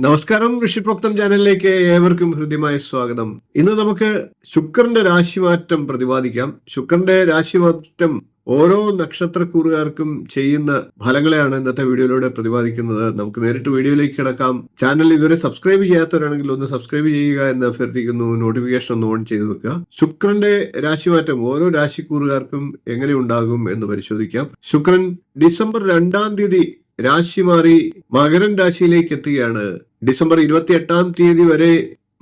നമസ്കാരം, ഋഷിപ്രോക്തം ചാനലിലേക്ക് ഏവർക്കും ഹൃദ്യമായ സ്വാഗതം. ഇന്ന് നമുക്ക് ശുക്രന്റെ രാശിമാറ്റം പ്രതിപാദിക്കാം. ശുക്രന്റെ രാശിമാറ്റം ഓരോ നക്ഷത്രക്കൂറുകാർക്കും ചെയ്യുന്ന ഫലങ്ങളെയാണ് ഇന്നത്തെ വീഡിയോയിലൂടെ പ്രതിപാദിക്കുന്നത്. നമുക്ക് നേരിട്ട് വീഡിയോയിലേക്ക് കിടക്കാം. ചാനൽ ഇതുവരെ സബ്സ്ക്രൈബ് ചെയ്യാത്തവരാണെങ്കിൽ ഒന്ന് സബ്സ്ക്രൈബ് ചെയ്യുക എന്ന് അഭ്യർത്ഥിക്കുന്നു. നോട്ടിഫിക്കേഷൻ ഒന്ന് ഓൺ ചെയ്ത് വെക്കുക. ശുക്രന്റെ രാശിമാറ്റം ഓരോ രാശിക്കൂറുകാർക്കും എങ്ങനെ ഉണ്ടാകും എന്ന് പരിശോധിക്കാം. ശുക്രൻ ഡിസംബർ 2-ാം തീയതി രാശി മാറി മകരൻ രാശിയിലേക്ക് എത്തുകയാണ്. ഡിസംബർ 28-ാം വരെ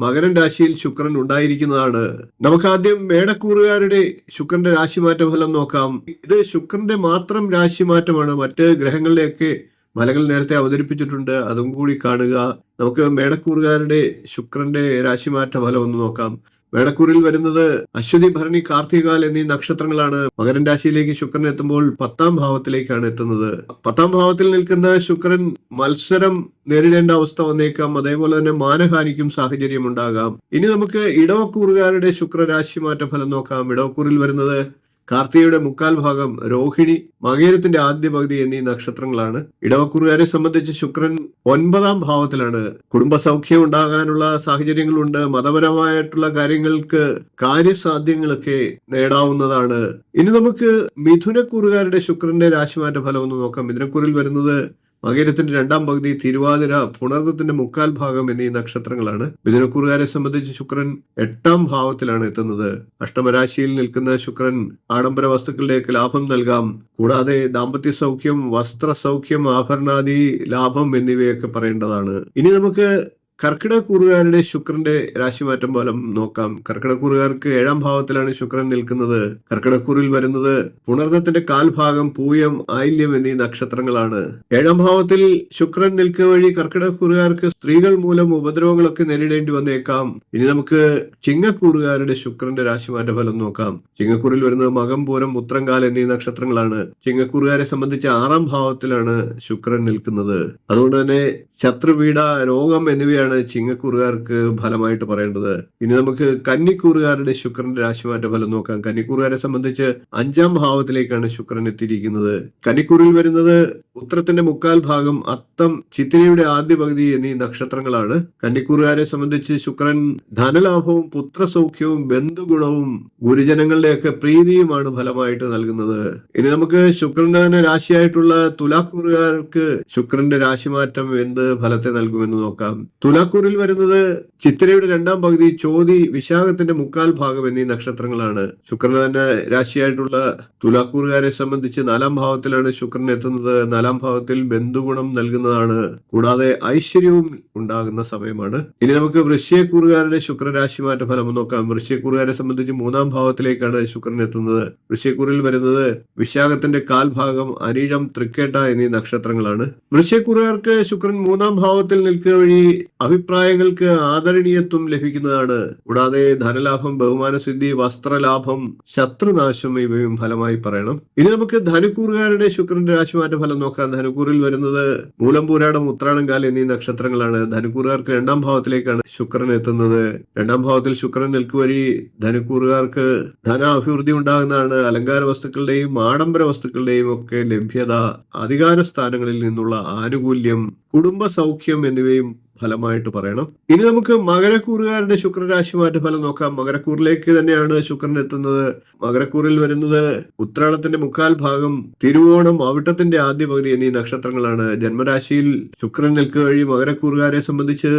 മകരൻ രാശിയിൽ ശുക്രൻ ഉണ്ടായിരിക്കുന്നതാണ്. നമുക്ക് ആദ്യം മേടക്കൂറുകാരുടെ ശുക്രന്റെ രാശിമാറ്റ ഫലം നോക്കാം. ഇത് ശുക്രന്റെ മാത്രം രാശിമാറ്റമാണ്. മറ്റ് ഗ്രഹങ്ങളിലെയൊക്കെ ഫലങ്ങൾ നേരത്തെ അവതരിപ്പിച്ചിട്ടുണ്ട്, അതും കൂടി കാണുക. നമുക്ക് മേടക്കൂറുകാരുടെ ശുക്രന്റെ രാശിമാറ്റ ഫലം ഒന്ന് നോക്കാം. മേടക്കൂറിൽ വരുന്നത് അശ്വതി, ഭരണി, കാർത്തികാൽ എന്നീ നക്ഷത്രങ്ങളാണ്. മകരൻ രാശിയിലേക്ക് ശുക്രൻ എത്തുമ്പോൾ 10-ാം ഭാവത്തിലേക്കാണ് എത്തുന്നത്. 10-ാം ഭാവത്തിൽ നിൽക്കുന്ന ശുക്രൻ മത്സരം നേരിടേണ്ട അവസ്ഥ വന്നേക്കാം. അതേപോലെ തന്നെ മാനഹാനിക്കും സാഹചര്യം ഉണ്ടാകാം. ഇനി നമുക്ക് ഇടവക്കൂറുകാരുടെ ശുക്രരാശിമാറ്റ ഫലം നോക്കാം. ഇടവക്കൂറിൽ വരുന്നത് കാർത്തികയുടെ 1/4 ഭാഗം, രോഹിണി, മകേരത്തിന്റെ ആദ്യ പകുതി എന്നീ നക്ഷത്രങ്ങളാണ്. ഇടവക്കൂറുകാരെ സംബന്ധിച്ച് ശുക്രൻ 9-ാം ഭാവത്തിലാണ്. കുടുംബസൗഖ്യം ഉണ്ടാകാനുള്ള സാഹചര്യങ്ങളുണ്ട്. മതപരമായിട്ടുള്ള കാര്യങ്ങൾക്ക് കാര്യസാധ്യങ്ങളൊക്കെ നേടാവുന്നതാണ്. ഇനി നമുക്ക് മിഥുനക്കൂറുകാരുടെ ശുക്രന്റെ രാശിമാറ്റ ഫലം ഒന്ന് നോക്കാം. മിഥുനക്കൂറിൽ വരുന്നത് മകേരത്തിന്റെ 2-ാം പകുതി, തിരുവാതിര, പുണർദത്തിന്റെ 1/4 ഭാഗം എന്നീ നക്ഷത്രങ്ങളാണ്. മിഥുനക്കൂറുകാരെ സംബന്ധിച്ച് ശുക്രൻ 8-ാം ഭാവത്തിലാണ് എത്തുന്നത്. അഷ്ടമരാശിയിൽ നിൽക്കുന്ന ശുക്രൻ ആഡംബര വസ്തുക്കളുടെയൊക്കെ ലാഭം നൽകാം. കൂടാതെ ദാമ്പത്യ സൗഖ്യം, വസ്ത്ര സൗഖ്യം, ആഭരണാദി ലാഭം എന്നിവയൊക്കെ പറയേണ്ടതാണ്. ഇനി നമുക്ക് കർക്കിടകൂറുകാരുടെ ശുക്രന്റെ രാശിമാറ്റം ഫലം നോക്കാം. കർക്കിടകൂറുകാർക്ക് 7-ാം ഭാവത്തിലാണ് ശുക്രൻ നിൽക്കുന്നത്. കർക്കിടക്കൂറിൽ വരുന്നത് പുണർദത്തിന്റെ 1/4 ഭാഗം, പൂയം, ആയില്യം എന്നീ നക്ഷത്രങ്ങളാണ്. 7-ാം ഭാവത്തിൽ ശുക്രൻ നിൽക്കുക വഴി കർക്കിടകൂറുകാർക്ക് സ്ത്രീകൾ മൂലം ഉപദ്രവങ്ങളൊക്കെ നേരിടേണ്ടി വന്നേക്കാം. ഇനി നമുക്ക് ചിങ്ങക്കൂറുകാരുടെ ശുക്രന്റെ രാശിമാറ്റ ഫലം നോക്കാം. ചിങ്ങക്കൂറിൽ വരുന്നത് മകം, പൂരം, ഉത്രങ്കാൽ എന്നീ നക്ഷത്രങ്ങളാണ്. ചിങ്ങക്കൂറുകാരെ സംബന്ധിച്ച് 6-ാം ഭാവത്തിലാണ് ശുക്രൻ നിൽക്കുന്നത്. അതുകൊണ്ട് തന്നെ ശത്രുപീഡ, രോഗം എന്നിവയാണ് ചിങ്ങക്കൂറുകാർക്ക് ഫലമായിട്ട് പറയേണ്ടത്. ഇനി നമുക്ക് കന്നിക്കൂറുകാരുടെ ശുക്രന്റെ രാശിമാറ്റ ഫലം നോക്കാം. കന്നിക്കൂറുകാരെ സംബന്ധിച്ച് 5-ാം ഭാവത്തിലേക്കാണ് ശുക്രൻ എത്തിയിരിക്കുന്നത്. കന്നിക്കൂറിൽ വരുന്നത് ഉത്രത്തിന്റെ 1/4 ഭാഗം, അത്തം, ചിത്തിരയുടെ ആദ്യ പകുതി എന്നീ നക്ഷത്രങ്ങളാണ്. കന്നിക്കൂറുകാരെ സംബന്ധിച്ച് ശുക്രൻ ധനലാഭവും, പുത്രസൗഖ്യവും, ബന്ധുഗുണവും, ഗുരുജനങ്ങളുടെയൊക്കെ പ്രീതിയുമാണ് ഫലമായിട്ട് നൽകുന്നത്. ഇനി നമുക്ക് ശുക്രന്റെ രാശിയായിട്ടുള്ള തുലാക്കൂറുകാർക്ക് ശുക്രന്റെ രാശിമാറ്റം എന്ത് ഫലത്തെ നൽകുമെന്ന് നോക്കാം. തുലാക്കൂറിൽ വരുന്നത് ചിത്തിരയുടെ 2-ാം പകുതി, ചോതി, വിശാഖത്തിന്റെ 1/4 ഭാഗം എന്നീ നക്ഷത്രങ്ങളാണ്. ശുക്രന്റെ തന്നെ രാശിയായിട്ടുള്ള തുലാക്കൂറുകാരെ സംബന്ധിച്ച് 4-ാം ഭാവത്തിലാണ് ശുക്രൻ എത്തുന്നത്. 4-ാം ഭാവത്തിൽ ബന്ധുഗുണം നൽകുന്നതാണ്. കൂടാതെ ഐശ്വര്യവും ഉണ്ടാകുന്ന സമയമാണ്. ഇനി നമുക്ക് വൃശ്ചികക്കൂറുകാരുടെ ശുക്രരാശിമാറ്റ ഫലം നോക്കാം. വൃശ്ചികക്കൂറുകാരെ സംബന്ധിച്ച് 3-ാം ഭാവത്തിലേക്കാണ് ശുക്രൻ എത്തുന്നത്. വൃശ്ചികക്കൂറിൽ വരുന്നത് വിശാഖത്തിന്റെ 1/4 ഭാഗം, അനിഴം, തൃക്കേട്ട എന്നീ നക്ഷത്രങ്ങളാണ്. വൃശ്ചികക്കൂറുകാർക്ക് ശുക്രൻ 3-ാം ഭാവത്തിൽ നിൽക്കുക വഴി അഭിപ്രായങ്ങൾക്ക് ആദരണീയത്വം ലഭിക്കുന്നതാണ്. കൂടാതെ ധനലാഭം, ബഹുമാനസിദ്ധി, വസ്ത്രലാഭം, ശത്രുനാശം ഇവയും ഫലമായി പറയണം. ഇനി നമുക്ക് ധനുക്കൂറുകാരുടെ ശുക്രന്റെ രാശിമാറ്റ ഫലം നോക്കാം. ധനുക്കൂറിൽ വരുന്നത് മൂലം, പൂരാടം, ഉത്രാടംകാൽ എന്നീ നക്ഷത്രങ്ങളാണ്. ധനുക്കൂറുകാർക്ക് 2-ാം ഭാവത്തിലേക്കാണ് ശുക്രൻ എത്തുന്നത്. 2-ാം ഭാവത്തിൽ ശുക്രൻ നിൽക്കുക വഴി ധനുക്കൂറുകാർക്ക് ധന അഭിവൃദ്ധി ഉണ്ടാകുന്നതാണ്. അലങ്കാര വസ്തുക്കളുടെയും ആഡംബര വസ്തുക്കളുടെയും ഒക്കെ ലഭ്യത, അധികാര സ്ഥാനങ്ങളിൽ നിന്നുള്ള ആനുകൂല്യം, കുടുംബ സൗഖ്യം എന്നിവയും ഫലമായിട്ട് പറയണം. ഇനി നമുക്ക് മകരക്കൂറുകാരുടെ ശുക്രരാശിമാറ്റ ഫലം നോക്കാം. മകരക്കൂറിലേക്ക് തന്നെയാണ് ശുക്രൻ എത്തുന്നത്. മകരക്കൂറിൽ വരുന്നത് ഉത്രാടത്തിന്റെ 1/4 ഭാഗം, തിരുവോണം, അവിട്ടത്തിന്റെ ആദ്യ പകുതി എന്നീ നക്ഷത്രങ്ങളാണ്. ജന്മരാശിയിൽ ശുക്രൻ നിൽക്കുക വഴി മകരക്കൂറുകാരെ സംബന്ധിച്ച്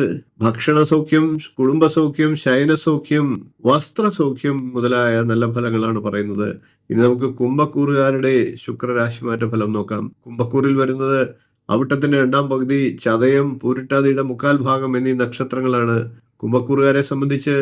ഭക്ഷണ സൗഖ്യം, കുടുംബ സൗഖ്യം, ശയന സൗഖ്യം, വസ്ത്ര സൗഖ്യം മുതലായ നല്ല ഫലങ്ങളാണ് പറയുന്നത്. ഇനി നമുക്ക് കുംഭക്കൂറുകാരുടെ ശുക്രരാശിമാറ്റ ഫലം നോക്കാം. കുംഭക്കൂറിൽ വരുന്നത് അവിട്ടത്തിന്റെ 2-ാം പകുതി, ചതയം, പൂരിട്ടാതിയുടെ 1/4 ഭാഗം എന്നീ നക്ഷത്രങ്ങളാണ്. കുംഭക്കൂറുകാരെ സംബന്ധിച്ച്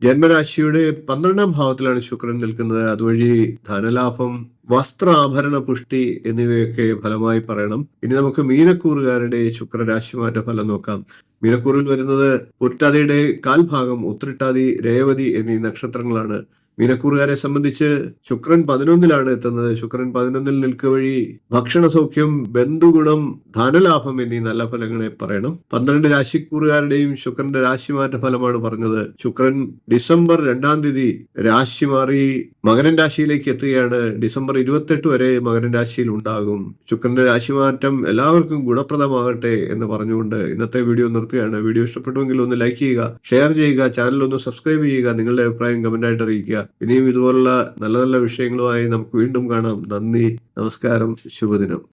ജന്മരാശിയുടെ 12-ാം ഭാവത്തിലാണ് ശുക്രൻ നിൽക്കുന്നത്. അതുവഴി ധനലാഭം, വസ്ത്ര ആഭരണ പുഷ്ടി എന്നിവയൊക്കെ ഫലമായി പറയണം. ഇനി നമുക്ക് മീനക്കൂറുകാരുടെ ശുക്രരാശിമാറ്റ ഫലം നോക്കാം. മീനക്കൂറിൽ വരുന്നത് പൂരിട്ടാതിയുടെ 1/4 ഭാഗം, ഉത്രട്ടാതി, രേവതി എന്നീ നക്ഷത്രങ്ങളാണ്. മീനക്കൂറുകാരെ സംബന്ധിച്ച് ശുക്രൻ 11-ലാണ് എത്തുന്നത്. ശുക്രൻ 11-ൽ നിൽക്കുക വഴി ഭക്ഷണ സൗഖ്യം, ബന്ധുഗുണം, ധനലാഭം എന്നീ നല്ല ഫലങ്ങളെ പറയണം. 12 രാശിക്കൂറുകാരുടെയും ശുക്രന്റെ രാശിമാറ്റ ഫലമാണ് പറഞ്ഞത്. ശുക്രൻ ഡിസംബർ 2-ാം തീയതി രാശി മാറി മകരൻ രാശിയിലേക്ക് എത്തുകയാണ്. ഡിസംബർ 28 വരെ മകരൻ രാശിയിൽ ഉണ്ടാകും. ശുക്രന്റെ രാശിമാറ്റം എല്ലാവർക്കും ഗുണപ്രദമാകട്ടെ എന്ന് പറഞ്ഞുകൊണ്ട് ഇന്നത്തെ വീഡിയോ നിർത്തുകയാണ്. വീഡിയോ ഇഷ്ടപ്പെട്ടുവെങ്കിൽ ഒന്ന് ലൈക്ക് ചെയ്യുക, ഷെയർ ചെയ്യുക, ചാനൽ ഒന്ന് സബ്സ്ക്രൈബ് ചെയ്യുക, നിങ്ങളുടെ അഭിപ്രായം കമന്റായിട്ട് അറിയിക്കുക. ഇനിയും ഇതുപോലുള്ള നല്ല നല്ല വിഷയങ്ങളുമായി നമുക്ക് വീണ്ടും കാണാം. നന്ദി, നമസ്കാരം, ശുഭദിനം.